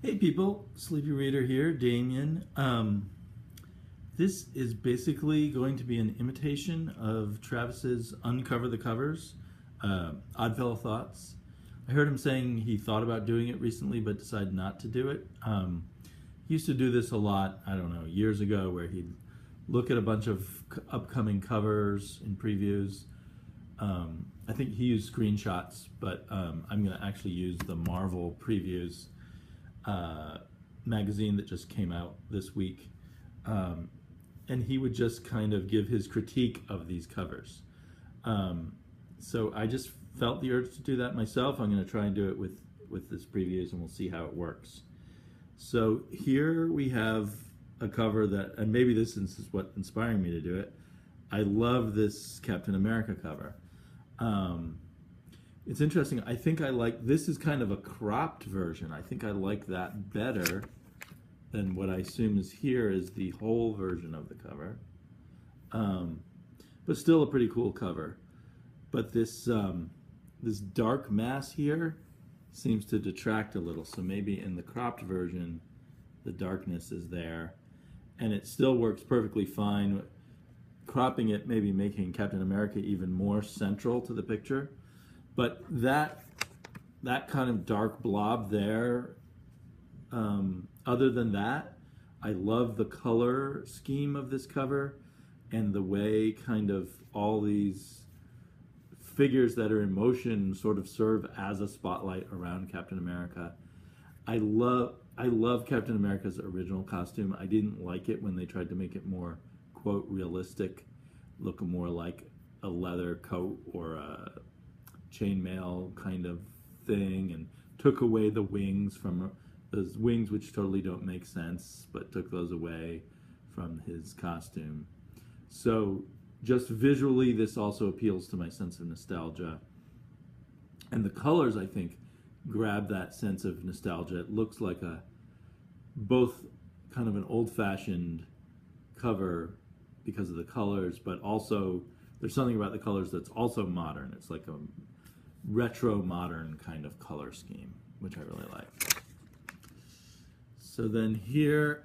Hey people, Sleepy Reader here, Damien. This is basically going to be an imitation of Travis's Uncover the Covers, Oddfellowthoughts. I heard him saying he thought about doing it recently but decided not to do it. He used to do this a lot, I don't know, years ago, where he'd look at a bunch of upcoming covers and previews. I think he used screenshots, but I'm going to actually use the Marvel previews magazine that just came out this week, and he would just kind of give his critique of these covers. So I just felt the urge to do that myself. I'm going to try and do it with this previews, and we'll see how it works. So here we have a cover that, and maybe this is what inspired me to do it. I love this Captain America cover. It's interesting. I think I like, this is kind of a cropped version. I think I like that better than what I assume is here is the whole version of the cover. But still a pretty cool cover. But this this dark mass here seems to detract a little. So maybe in the cropped version, the darkness is there. And it still works perfectly fine. Cropping it, maybe making Captain America even more central to the picture. But that kind of dark blob there, other than that, I love the color scheme of this cover and the way kind of all these figures that are in motion sort of serve as a spotlight around Captain America. I love Captain America's original costume. I didn't like it when they tried to make it more, quote, realistic, look more like a leather coat or a chainmail kind of thing, and took away the wings from those wings, which totally don't make sense, but took those away from his costume. So just visually, this also appeals to my sense of nostalgia. And the colors, I think, grab that sense of nostalgia. It looks like both kind of an old-fashioned cover because of the colors, but also there's something about the colors that's also modern. It's like a retro modern kind of color scheme, which I really like. So then here,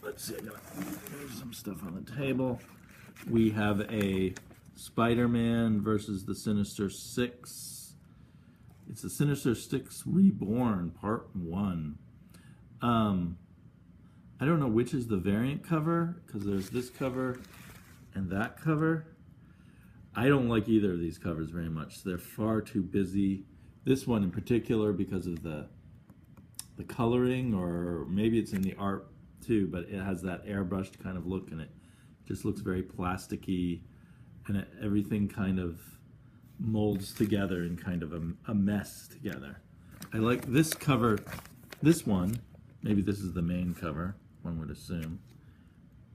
let's see, I gotta move some stuff on the table. We have a Spider-Man versus the Sinister Six. It's the Sinister Six Reborn, Part 1. I don't know which is the variant cover, because there's this cover and that cover. I don't like either of these covers very much. They're far too busy. This one in particular because of the coloring, or maybe it's in the art too, but it has that airbrushed kind of look, and it just looks very plasticky, and everything kind of molds together in kind of a mess together. I like this cover, this one, maybe this is the main cover, one would assume,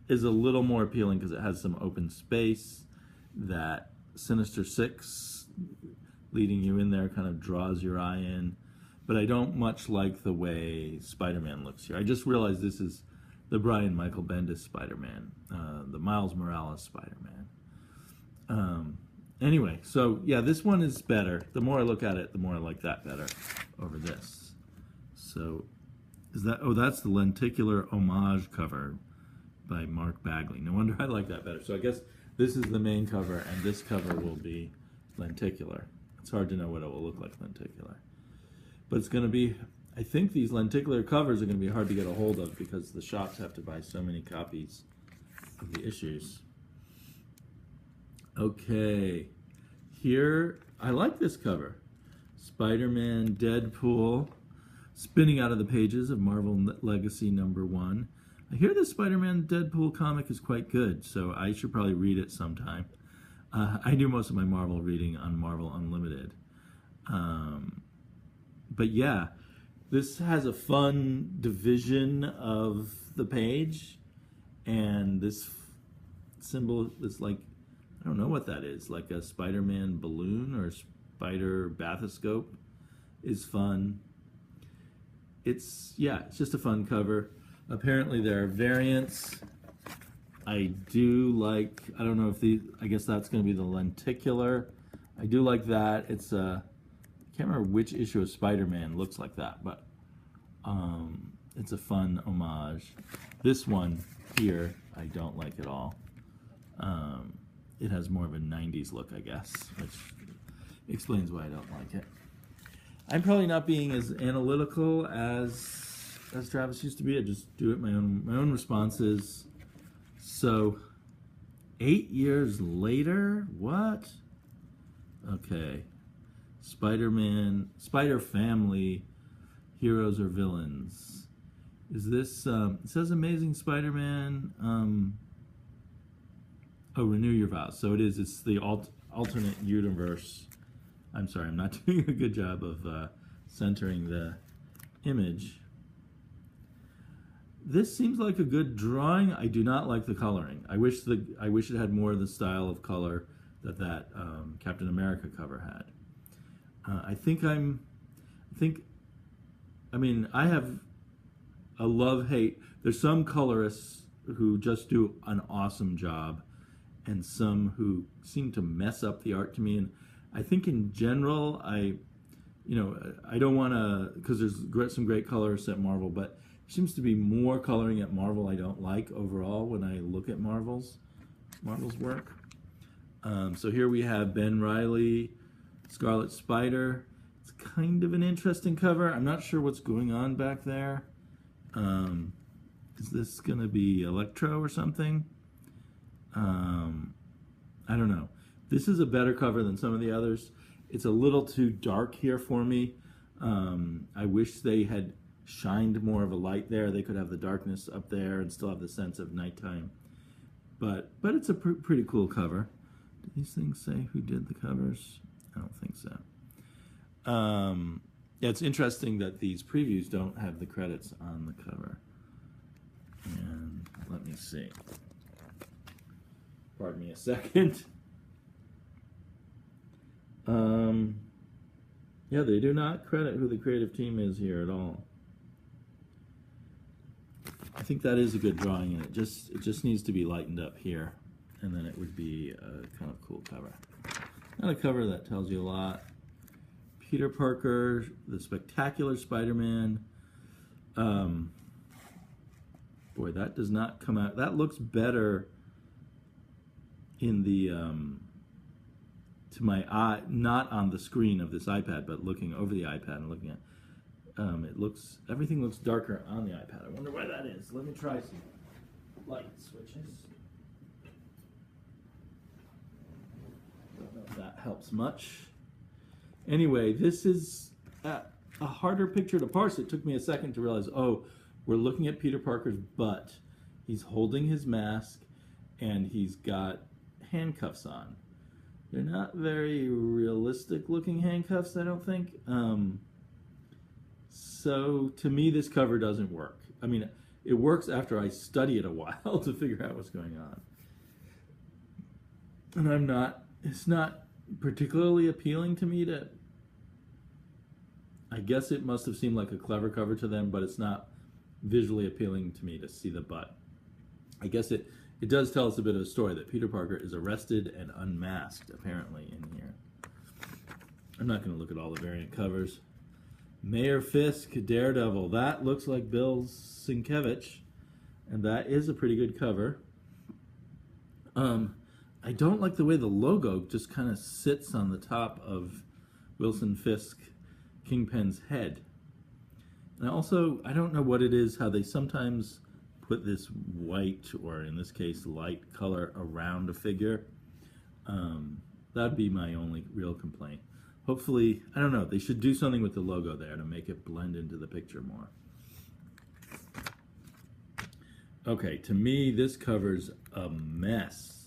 is a little more appealing because it has some open space. That Sinister Six leading you in there kind of draws your eye in, but I don't much like the way Spider-Man looks here. I just realized this is the Brian Michael Bendis Spider-Man, the Miles Morales Spider-Man. Anyway, so yeah, this one is better. The more I look at it, the more I like that better over this. So is that, oh, that's the lenticular homage cover by Mark Bagley. No wonder I like that better. So I guess this is the main cover, and this cover will be lenticular. It's hard to know what it will look like lenticular. But it's going to be, I think these lenticular covers are going to be hard to get a hold of because the shops have to buy so many copies of the issues. Okay, here, I like this cover. Spider-Man, Deadpool, spinning out of the pages of Marvel Legacy #1. I hear the Spider-Man Deadpool comic is quite good, so I should probably read it sometime. I do most of my Marvel reading on Marvel Unlimited. But yeah, this has a fun division of the page, and this symbol is like, I don't know what that is, like a Spider-Man balloon or spider bathoscope is fun. It's just a fun cover. Apparently there are variants. I do like, I don't know if I guess that's going to be the lenticular. I do like that. It's I can't remember which issue of Spider-Man looks like that, but It's a fun homage. This one here, I don't like at all. It has more of a 90s look, I guess, which explains why I don't like it. I'm probably not being as analytical as Travis used to be. I just do it my own responses. So 8 years later, what? Okay. Spider-Man, Spider Family, heroes or villains. Is this, it says Amazing Spider-Man, oh, renew your vows. So it's the alternate universe. I'm sorry, I'm not doing a good job of centering the image. This seems like a good drawing. I do not like the coloring. I wish it had more of the style of color that Captain America cover had. I have a love-hate. There's some colorists who just do an awesome job and some who seem to mess up the art to me. And I think in general, I don't want to, because there's some great colorists at Marvel, but there seems to be more coloring at Marvel I don't like overall when I look at Marvel's work. So here we have Ben Reilly, Scarlet Spider. It's kind of an interesting cover. I'm not sure what's going on back there. Is this going to be Electro or something? I don't know. This is a better cover than some of the others. It's a little too dark here for me. I wish they had shined more of a light there. They could have the darkness up there and still have the sense of nighttime. But it's a pretty cool cover. Do these things say who did the covers? I don't think so. Yeah, it's interesting that these previews don't have the credits on the cover. And let me see. Pardon me a second. Yeah, they do not credit who the creative team is here at all. I think that is a good drawing, and it just needs to be lightened up here, and then it would be a kind of cool cover. Not a cover that tells you a lot. Peter Parker, the Spectacular Spider-Man. Boy, that does not come out. That looks better in the to my eye, not on the screen of this iPad, but looking over the iPad and looking at everything looks darker on the iPad. I wonder why that is. Let me try some light switches. Don't know if that helps much. Anyway, this is a harder picture to parse. It took me a second to realize, oh, we're looking at Peter Parker's butt. He's holding his mask, and he's got handcuffs on. They're not very realistic looking handcuffs, I don't think. So to me, this cover doesn't work. I mean, it works after I study it a while to figure out what's going on. And it's not particularly appealing to me I guess it must have seemed like a clever cover to them, but it's not visually appealing to me to see the butt. I guess it does tell us a bit of a story that Peter Parker is arrested and unmasked, apparently, in here. I'm not going to look at all the variant covers. Mayor Fisk, Daredevil. That looks like Bill Sienkiewicz, and that is a pretty good cover. I don't like the way the logo just kind of sits on the top of Wilson Fisk, Kingpin's head. And also, I don't know what it is, how they sometimes put this white, or in this case, light color around a figure. That'd be my only real complaint. Hopefully, I don't know, they should do something with the logo there to make it blend into the picture more. Okay, to me, this cover's a mess.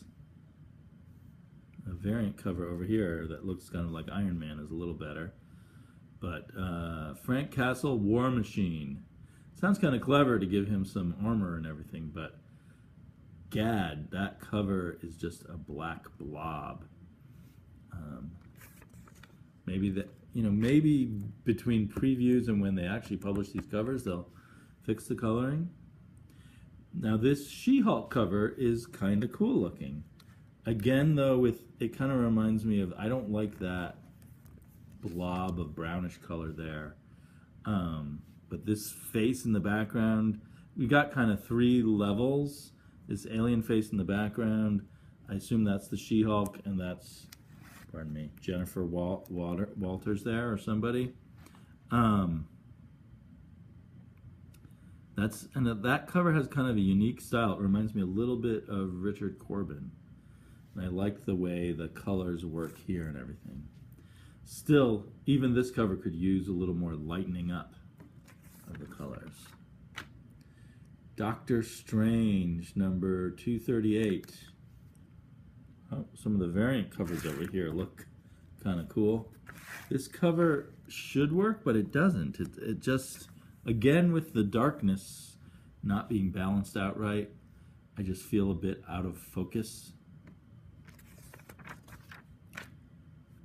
A variant cover over here that looks kind of like Iron Man is a little better. But Frank Castle, War Machine. Sounds kind of clever to give him some armor and everything, but gad, that cover is just a black blob. Maybe between previews and when they actually publish these covers, they'll fix the coloring. Now this She-Hulk cover is kind of cool looking. Again, though, it kind of reminds me of, I don't like that blob of brownish color there. But this face in the background, we got kind of three levels. This alien face in the background, I assume that's the She-Hulk, and that's, pardon me, Jennifer Walters there, or somebody. That cover has kind of a unique style. It reminds me a little bit of Richard Corbin. And I like the way the colors work here and everything. Still, even this cover could use a little more lightening up of the colors. Doctor Strange, number 238. Oh, some of the variant covers over here look kind of cool. This cover should work, but it doesn't. It just, again, with the darkness not being balanced out right, I just feel a bit out of focus.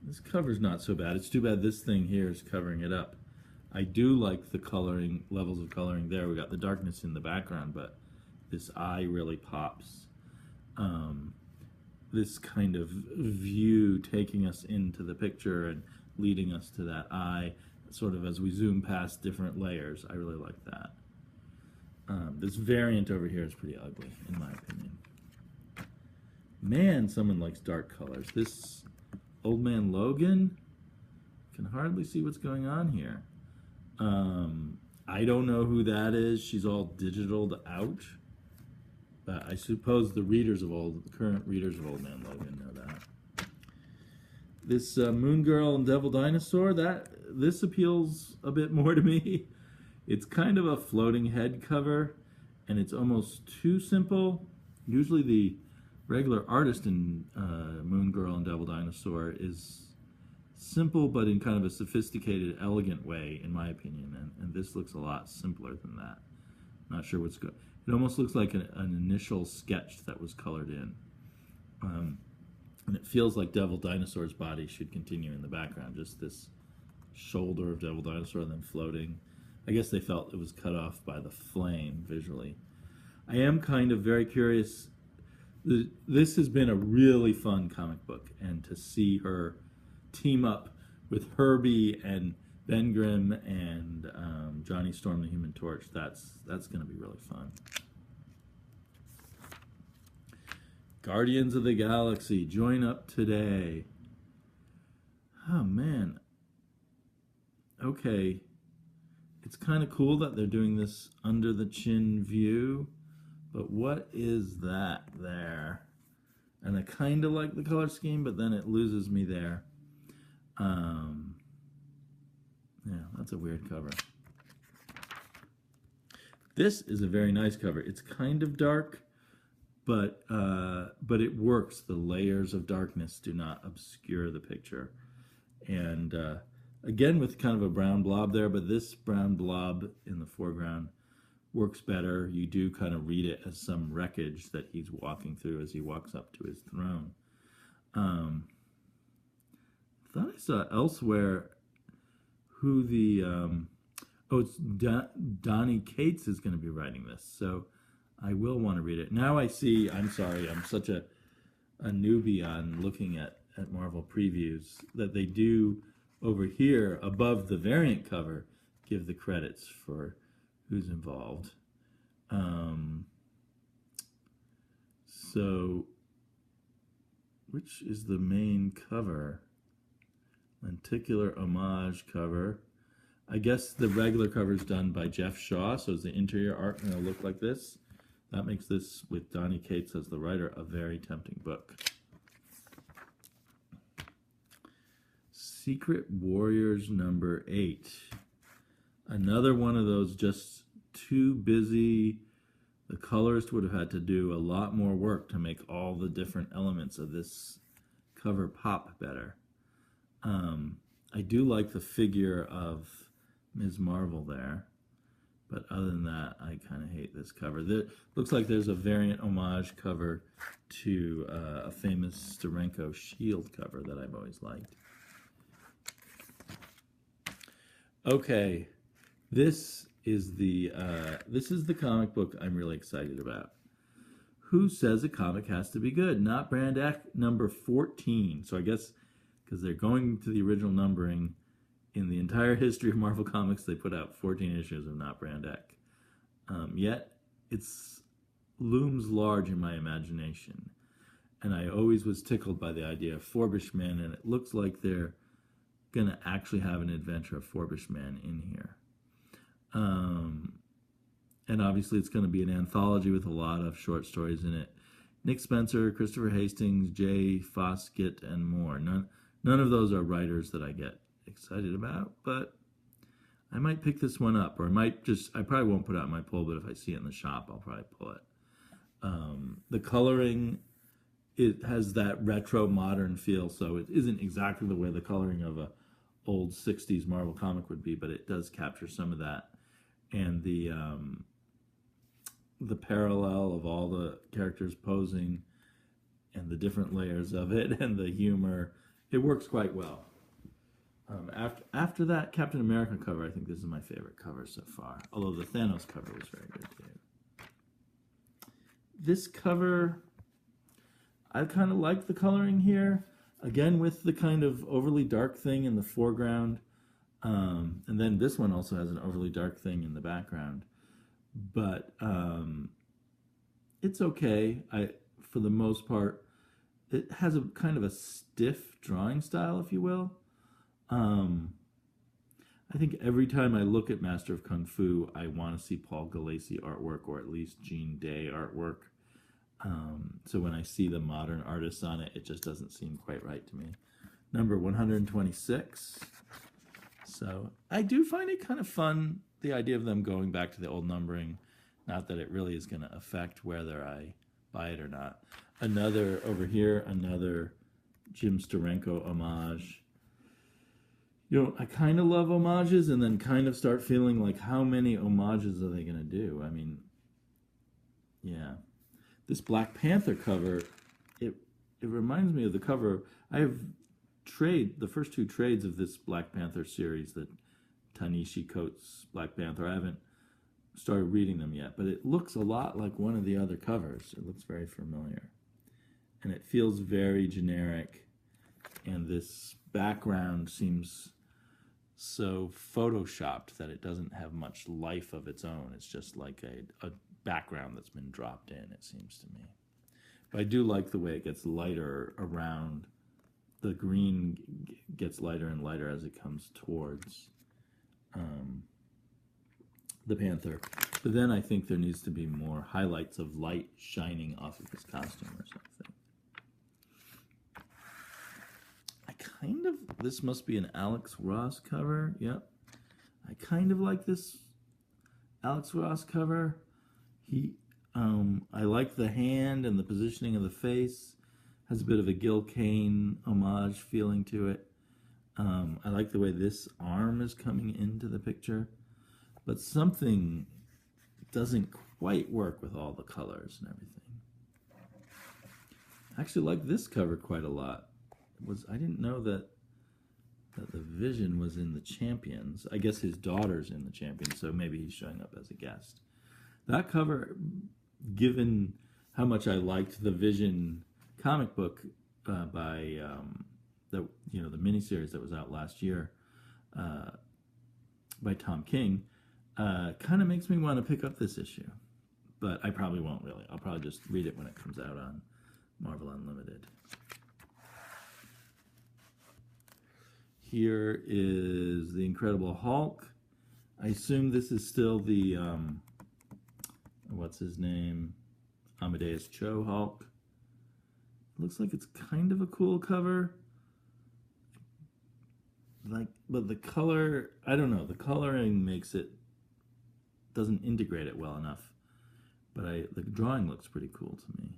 This cover's not so bad. It's too bad this thing here is covering it up. I do like the coloring, levels of coloring there. We got the darkness in the background, but this eye really pops. This kind of view taking us into the picture and leading us to that eye, sort of as we zoom past different layers. I really like that. This variant over here is pretty ugly, in my opinion. Man, someone likes dark colors. This Old Man Logan, can hardly see what's going on here. I don't know who that is. She's all digitaled out. But I suppose the current readers of Old Man Logan know that. This Moon Girl and Devil Dinosaur, this appeals a bit more to me. It's kind of a floating head cover, and it's almost too simple. Usually the regular artist in Moon Girl and Devil Dinosaur is simple, but in kind of a sophisticated, elegant way, in my opinion. And this looks a lot simpler than that. Not sure what's good. It almost looks like an initial sketch that was colored in. And it feels like Devil Dinosaur's body should continue in the background. Just this shoulder of Devil Dinosaur then floating. I guess they felt it was cut off by the flame visually. I am kind of very curious. This has been a really fun comic book, and to see her team up with Herbie and Ben Grimm and Johnny Storm the Human Torch, that's going to be really fun. Guardians of the Galaxy, join up today. Oh man. Okay. It's kind of cool that they're doing this under the chin view, but what is that there? And I kind of like the color scheme, but then it loses me there. Yeah, that's a weird cover. This is a very nice cover. It's kind of dark, but it works. The layers of darkness do not obscure the picture. And again, with kind of a brown blob there, but this brown blob in the foreground works better. You do kind of read it as some wreckage that he's walking through as he walks up to his throne. I thought I saw elsewhere who the it's Donnie Cates is going to be writing this, so I will want to read it. Now I see, I'm sorry, I'm such a newbie on looking at Marvel previews, that they do over here above the variant cover give the credits for who's involved. So which is the main cover? Lenticular homage cover. I guess the regular cover is done by Jeff Shaw, so is the interior art going to look like this? That makes this, with Donnie Cates as the writer, a very tempting book. Secret Warriors number 8. Another one of those just too busy. The colorist would have had to do a lot more work to make all the different elements of this cover pop better. I do like the figure of Ms. Marvel there, but other than that, I kind of hate this cover. There looks like there's a variant homage cover to a famous Steranko Shield cover that I've always liked. Okay, this is the comic book I'm really excited about. Who Says a Comic Has to Be Good? Not Brand Act number 14. So I guess because they're going to the original numbering, In the entire history of Marvel Comics, they put out 14 issues of Not Brand Echh. Yet, it looms large in my imagination. And I always was tickled by the idea of Forbishman, and it looks like they're going to actually have an adventure of Forbishman in here. And obviously it's going to be an anthology with a lot of short stories in it. Nick Spencer, Christopher Hastings, Jay Foskett, and more. None of those are writers that I get excited about, but I might pick this one up, or I probably won't put it out in my pull, but if I see it in the shop, I'll probably pull it. The coloring, it has that retro modern feel, so it isn't exactly the way the coloring of a old 60s Marvel comic would be, but it does capture some of that. And the parallel of all the characters posing and the different layers of it and the humor, it works quite well. After that Captain America cover, I think this is my favorite cover so far, although the Thanos cover was very good too. This cover, I kind of like the coloring here, again with the kind of overly dark thing in the foreground, and then this one also has an overly dark thing in the background, but it's okay. For the most part, it has a kind of a stiff drawing style, if you will. I think every time I look at Master of Kung Fu, I want to see Paul Gulacy artwork, or at least Gene Day artwork. So when I see the modern artists on it, it just doesn't seem quite right to me. Number 126. So I do find it kind of fun, the idea of them going back to the old numbering. Not that it really is going to affect whether I buy it or not. Over here, another Jim Steranko homage. I kind of love homages, and then kind of start feeling like, how many homages are they going to do? I mean, yeah. This Black Panther cover, it reminds me of the cover. I have the first two trades of this Black Panther series, that Ta-Nehisi Coates Black Panther. I haven't started reading them yet, but it looks a lot like one of the other covers. It looks very familiar. And it feels very generic, and this background seems so photoshopped that it doesn't have much life of its own. It's just like a background that's been dropped in, it seems to me. But I do like the way it gets lighter around. The green gets lighter and lighter as it comes towards the Panther. But then I think there needs to be more highlights of light shining off of his costume or something. This must be an Alex Ross cover. Yep. I kind of like this Alex Ross cover. I like the hand and the positioning of the face. Has a bit of a Gil Kane homage feeling to it. I like the way this arm is coming into the picture, but something doesn't quite work with all the colors and everything. I actually like this cover quite a lot. I didn't know that the Vision was in the Champions. I guess his daughter's in the Champions, so maybe he's showing up as a guest. That cover, given how much I liked the Vision comic book by the miniseries that was out last year by Tom King, kind of makes me want to pick up this issue. But I probably won't really. I'll probably just read it when it comes out on Marvel Unlimited. Here is the Incredible Hulk. I assume this is still the, what's his name? Amadeus Cho Hulk. Looks like it's kind of a cool cover. But the color, I don't know, the coloring doesn't integrate it well enough. But the drawing looks pretty cool to me.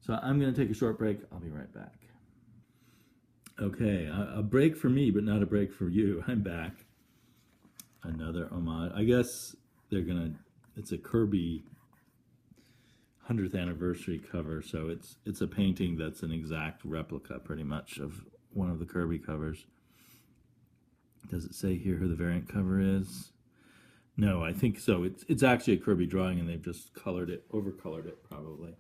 So I'm going to take a short break. I'll be right back. Okay, a break for me, but not a break for you. I'm back. Another homage. I guess it's a Kirby 100th anniversary cover, so it's a painting that's an exact replica, pretty much, of one of the Kirby covers. Does it say here who the variant cover is? No, I think so. It's actually a Kirby drawing, and they've just overcolored it, probably.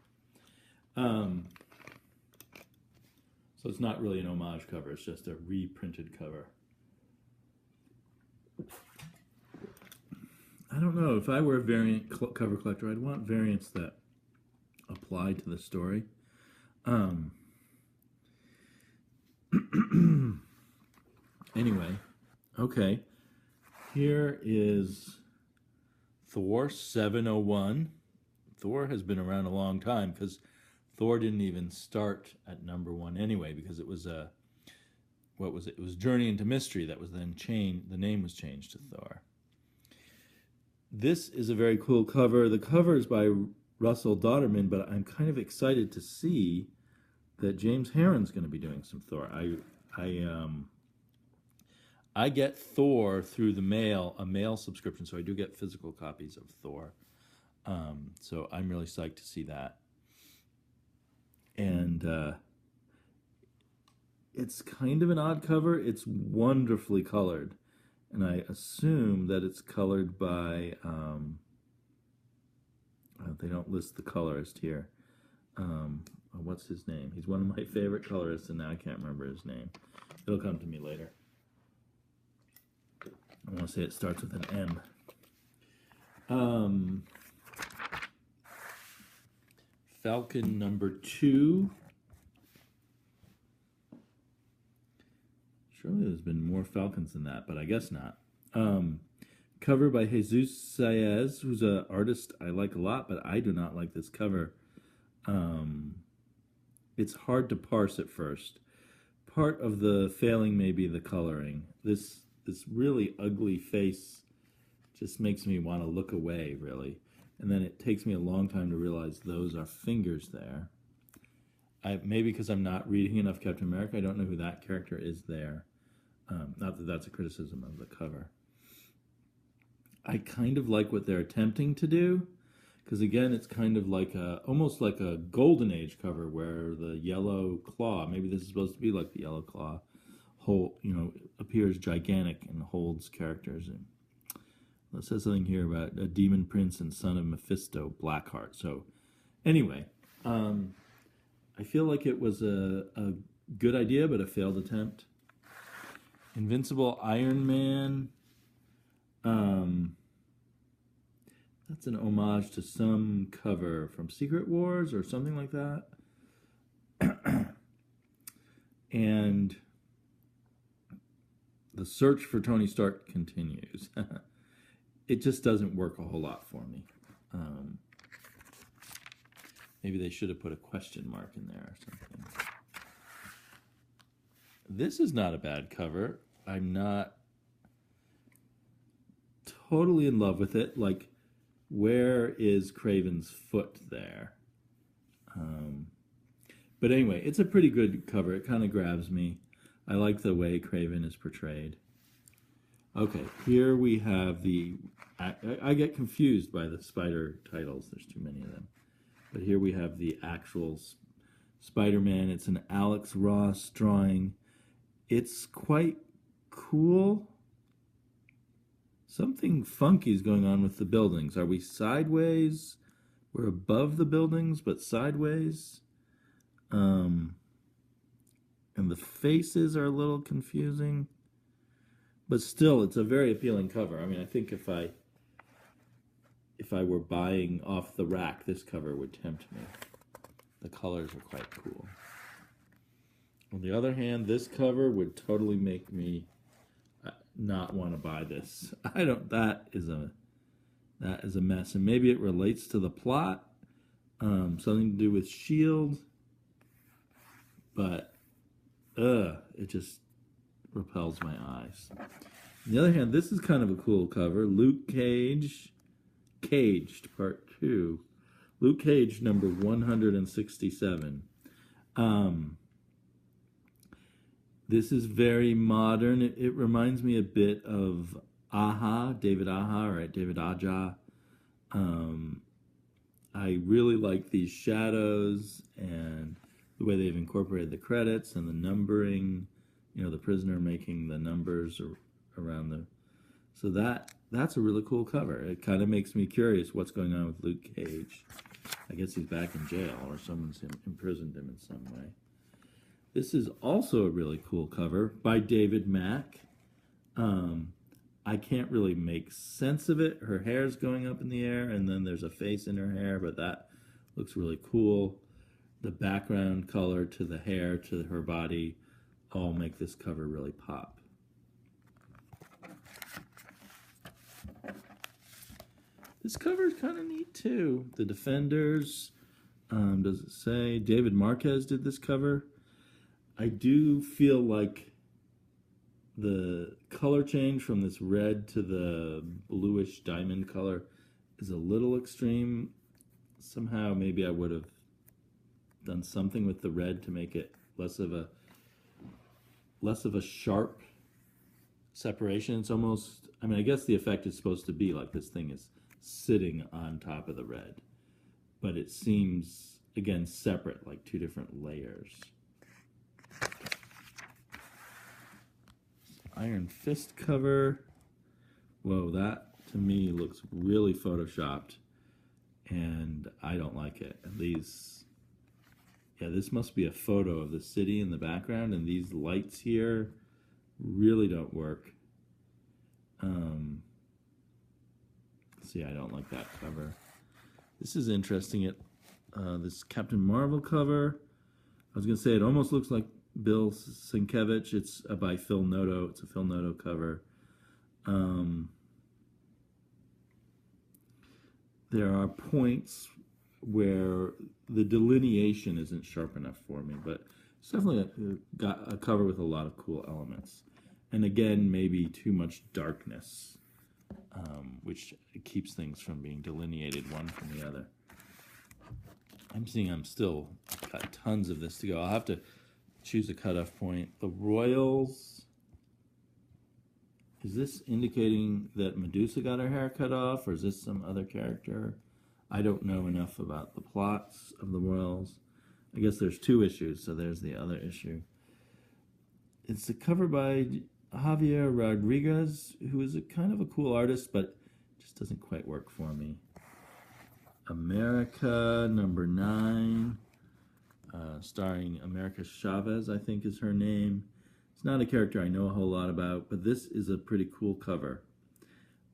So it's not really an homage cover, it's just a reprinted cover. I don't know. If I were a variant cover collector, I'd want variants that apply to the story. Anyway, okay. Here is Thor 701. Thor has been around a long time because Thor didn't even start at #1 anyway, because it was a, what was it? It was Journey into Mystery that was then changed. The name was changed to Thor. This is a very cool cover. The cover is by Russell Dauterman, but I'm kind of excited to see that James Herron's going to be doing some Thor. I get Thor through the mail, a mail subscription, so I do get physical copies of Thor. So I'm really psyched to see that. And it's kind of an odd cover. It's wonderfully colored. And I assume that it's colored by, they don't list the colorist here. What's his name? He's one of my favorite colorists, and now I can't remember his name. It'll come to me later. I want to say it starts with an M. Falcon #2. Surely there's been more Falcons than that, but I guess not. Cover by Jesus Saez, who's an artist I like a lot, but I do not like this cover. It's hard to parse at first. Part of the failing may be the coloring. This really ugly face just makes me want to look away, really. And then it takes me a long time to realize those are fingers there. Maybe because I'm not reading enough Captain America, I don't know who that character is there. Not that that's a criticism of the cover. I kind of like what they're attempting to do, because again, it's kind of like almost like a Golden Age cover where the yellow claw, maybe this is supposed to be like the yellow claw, appears gigantic and holds characters. And it says something here about a demon prince and son of Mephisto, Blackheart. So anyway, I feel like it was a good idea, but a failed attempt. Invincible Iron Man. That's an homage to some cover from Secret Wars or something like that. And the search for Tony Stark continues. It just doesn't work a whole lot for me. Maybe they should have put a question mark in there or something. This is not a bad cover. I'm not totally in love with it. Like, where is Kraven's foot there? But anyway, it's a pretty good cover. It kind of grabs me. I like the way Kraven is portrayed. Okay, here we have the... I get confused by the spider titles. There's too many of them. But here we have the actual Spider-Man. It's an Alex Ross drawing. It's quite cool. Something funky is going on with the buildings. Are we sideways? We're above the buildings, but sideways. And the faces are a little confusing. But still, it's a very appealing cover. I mean, I think if I were buying off the rack, this cover would tempt me. The colors are quite cool. On the other hand, this cover would totally make me not want to buy this. That is a mess, and maybe it relates to the plot, something to do with S.H.I.E.L.D., but it just repels my eyes. On the other hand, this is kind of a cool cover. Luke Cage, Caged, Part 2. Luke Cage, number 167. This is very modern. It reminds me a bit of David Aja. I really like these shadows and the way they've incorporated the credits and the numbering. You know, the prisoner making the numbers around the... So that's a really cool cover. It kind of makes me curious what's going on with Luke Cage. I guess he's back in jail or someone's imprisoned him in some way. This is also a really cool cover by David Mack. I can't really make sense of it. Her hair's going up in the air, and then there's a face in her hair, but that looks really cool. The background color to the hair to her body all make this cover really pop. This cover is kind of neat too. The Defenders, does it say? David Marquez did this cover. I do feel like the color change from this red to the bluish diamond color is a little extreme. Somehow maybe I would have done something with the red to make it less of a sharp separation. It's almost, I mean, I guess the effect is supposed to be like this thing is sitting on top of the red, but it seems, again, separate, like two different layers. Iron Fist cover. Whoa, that to me looks really photoshopped, and I don't like it. At least, yeah, this must be a photo of the city in the background, and these lights here really don't work. See, I don't like that cover. This is interesting. This Captain Marvel cover. I was going to say it almost looks like Bill Sienkiewicz. It's by Phil Noto. It's a Phil Noto cover. There are points where the delineation isn't sharp enough for me, but it's definitely got a cover with a lot of cool elements. And again, maybe too much darkness, which keeps things from being delineated one from the other. I'm seeing I'm still got tons of this to go. I'll have to choose a cutoff point. The Royals. Is this indicating that Medusa got her hair cut off, or is this some other character? I don't know enough about the plots of the Royals. I guess there's two issues, so there's the other issue. It's a cover by Javier Rodriguez, who is a kind of a cool artist, but just doesn't quite work for me. America, number 9, starring America Chavez, I think is her name. It's not a character I know a whole lot about, but this is a pretty cool cover.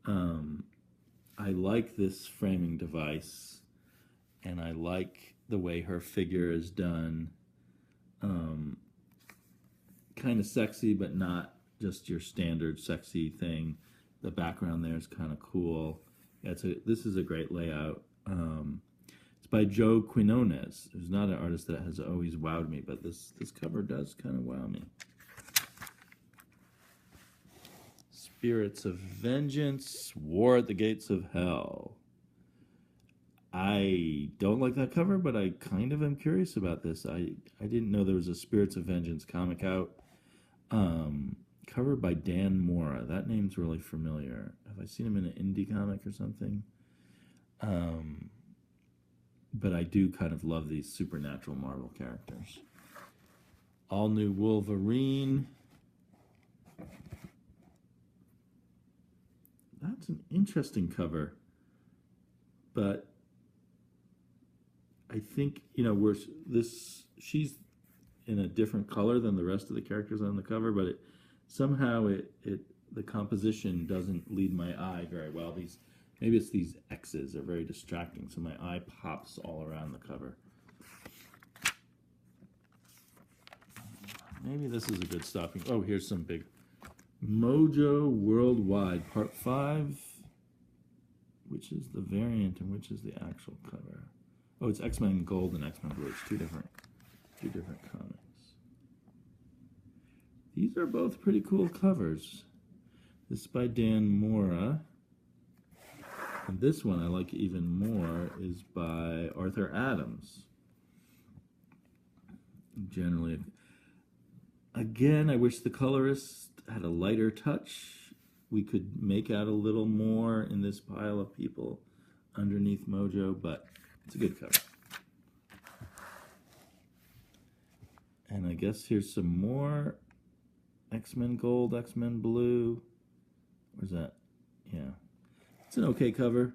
I like this framing device, and I like the way her figure is done. Kind of sexy, but not just your standard sexy thing. The background there is kind of cool. Yeah, this is a great layout. It's by Joe Quinones, who's not an artist that has always wowed me, but this cover does kind of wow me. Spirits of Vengeance, War at the Gates of Hell. I don't like that cover, but I kind of am curious about this. I didn't know there was a Spirits of Vengeance comic out. Covered by Dan Mora. That name's really familiar. Have I seen him in an indie comic or something? But I do kind of love these supernatural Marvel characters. All New Wolverine. That's an interesting cover. But I think, she's in a different color than the rest of the characters on the cover, but somehow the composition doesn't lead my eye very well. Maybe it's these X's are very distracting, so my eye pops all around the cover. Maybe this is a good stopping. Oh, here's some big Mojo Worldwide Part 5. Which is the variant and which is the actual cover? Oh, it's X-Men Gold and X-Men Blue. It's two different comics. These are both pretty cool covers. This is by Dan Mora. And this one I like even more is by Arthur Adams. Generally, again, I wish the colorist had a lighter touch. We could make out a little more in this pile of people underneath Mojo, but it's a good cover. And I guess here's some more X-Men Gold, X-Men Blue. Where's that? Yeah. It's an okay cover.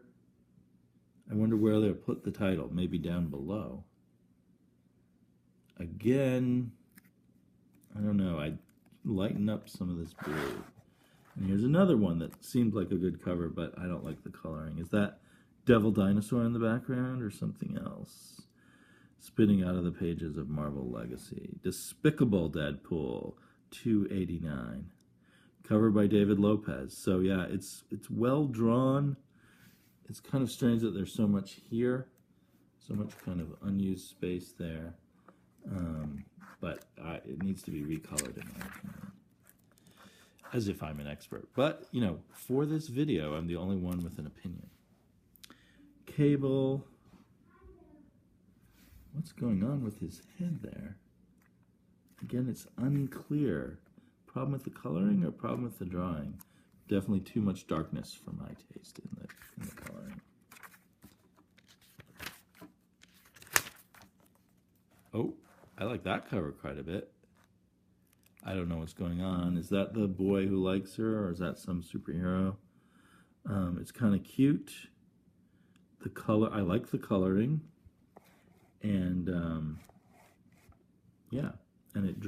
I wonder where they'll put the title. Maybe down below. Again, I don't know. I'd lighten up some of this blue. And here's another one that seemed like a good cover, but I don't like the coloring. Is that Devil Dinosaur in the background or something else? Spitting out of the pages of Marvel Legacy. Despicable Deadpool, $2.89. Cover by David Lopez. So yeah, it's well drawn. It's kind of strange that there's so much here, so much kind of unused space there. But it needs to be recolored in my opinion. As if I'm an expert. But, you know, for this video, I'm the only one with an opinion. Cable. What's going on with his head there? Again, it's unclear. Problem with the coloring or problem with the drawing? Definitely too much darkness for my taste in the coloring. Oh, I like that cover quite a bit. I don't know what's going on. Is that the boy who likes her, or is that some superhero? It's kind of cute. The color, I like the coloring. And yeah, and it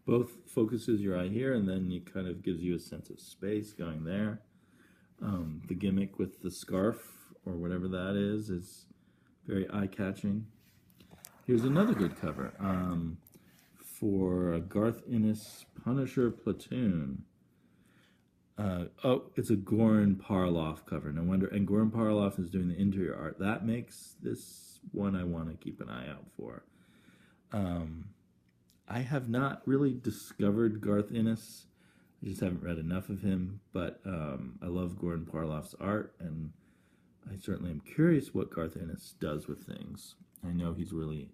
both focuses your eye here, and then it kind of gives you a sense of space going there. The gimmick with the scarf, or whatever that is very eye-catching. Here's another good cover. For Garth Ennis Punisher Platoon. Oh, it's a Goran Parloff cover. No wonder. And Goran Parloff is doing the interior art. That makes this one I want to keep an eye out for. I have not really discovered Garth Ennis. I just haven't read enough of him. But I love Goran Parloff's art, and I certainly am curious what Garth Ennis does with things. I know he's really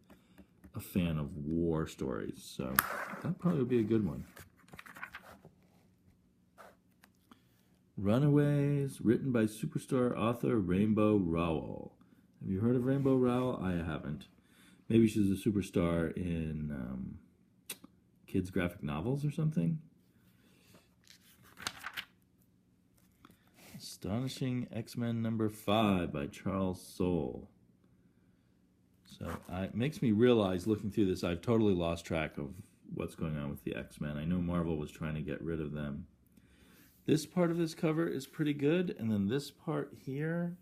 a fan of war stories, so that probably would be a good one. Runaways, written by superstar author Rainbow Rowell. Have you heard of Rainbow Rowell? I haven't. Maybe she's a superstar in kids' graphic novels or something. Astonishing X-Men #5 by Charles Soule. So it makes me realize, looking through this, I've totally lost track of what's going on with the X-Men. I know Marvel was trying to get rid of them. This part of this cover is pretty good, and then this part here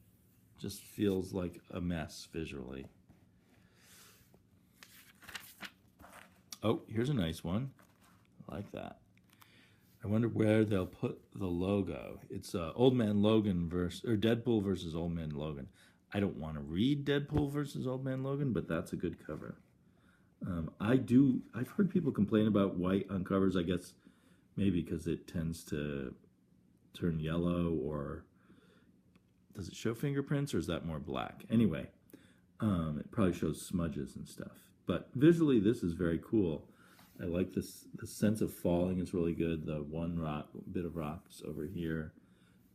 just feels like a mess visually. Oh, here's a nice one. I like that. I wonder where they'll put the logo. It's Old Man Logan Deadpool versus Old Man Logan. I don't want to read Deadpool versus Old Man Logan, but that's a good cover. I've heard people complain about white on covers, I guess maybe because it tends to turn yellow, or does it show fingerprints, or is that more black? Anyway, it probably shows smudges and stuff. But visually, this is very cool. I like this. The sense of falling is really good. The one bit of rocks over here.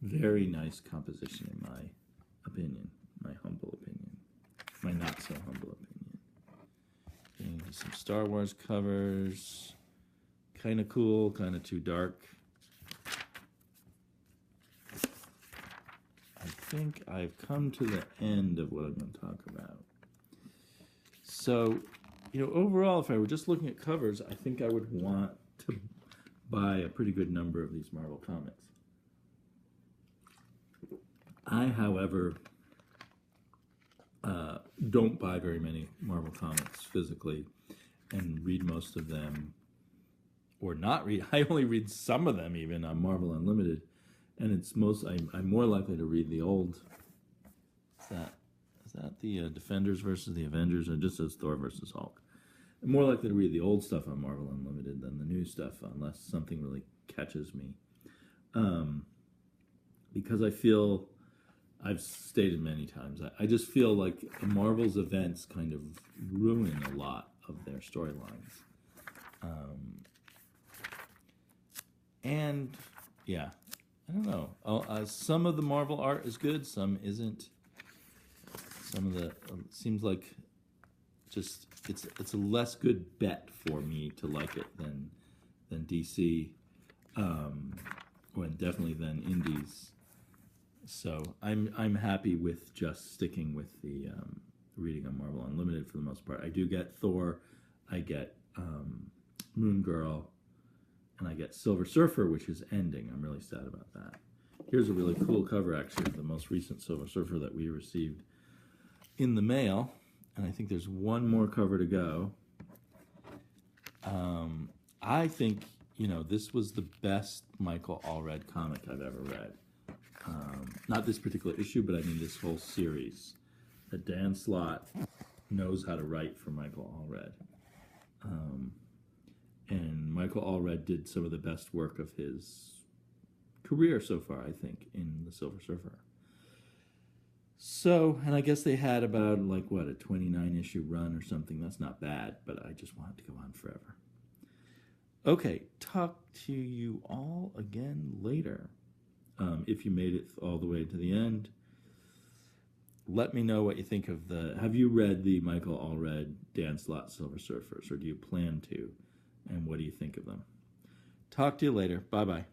Very nice composition in my opinion. My humble opinion. My not so humble opinion. And some Star Wars covers. Kind of cool, kind of too dark. I think I've come to the end of what I'm going to talk about. So, you know, overall, if I were just looking at covers, I think I would want to buy a pretty good number of these Marvel comics. I, however, don't buy very many Marvel comics physically and read most of them, or not read. I only read some of them even on Marvel Unlimited, and it's I'm more likely to read the old. Is that the Defenders versus the Avengers, or just as Thor versus Hulk? I'm more likely to read the old stuff on Marvel Unlimited than the new stuff, unless something really catches me. Because I feel, I've stated many times, I just feel like Marvel's events kind of ruin a lot of their storylines. And, yeah, I don't know. Some of the Marvel art is good, some isn't. Some of the, seems like just, it's a less good bet for me to like it than DC, and definitely than Indies. So I'm happy with just sticking with the reading on Marvel Unlimited for the most part. I do get Thor, I get Moon Girl, And I get Silver Surfer, which is ending. I'm really sad about that. Here's a really cool cover, actually, of the most recent Silver Surfer that we received in the mail. And I think there's one more cover to go. I think, this was the best Michael Allred comic I've ever read. Not this particular issue, but I mean this whole series. That Dan Slott knows how to write for Michael Allred. And Michael Allred did some of the best work of his career so far, I think, in the Silver Surfer. So, and I guess they had about, a 29-issue run or something. That's not bad, but I just want it to go on forever. Okay, talk to you all again later. If you made it all the way to the end, let me know what you think of have you read the Michael Allred, Dan Slott Silver Surfers, or do you plan to? And what do you think of them? Talk to you later. Bye-bye.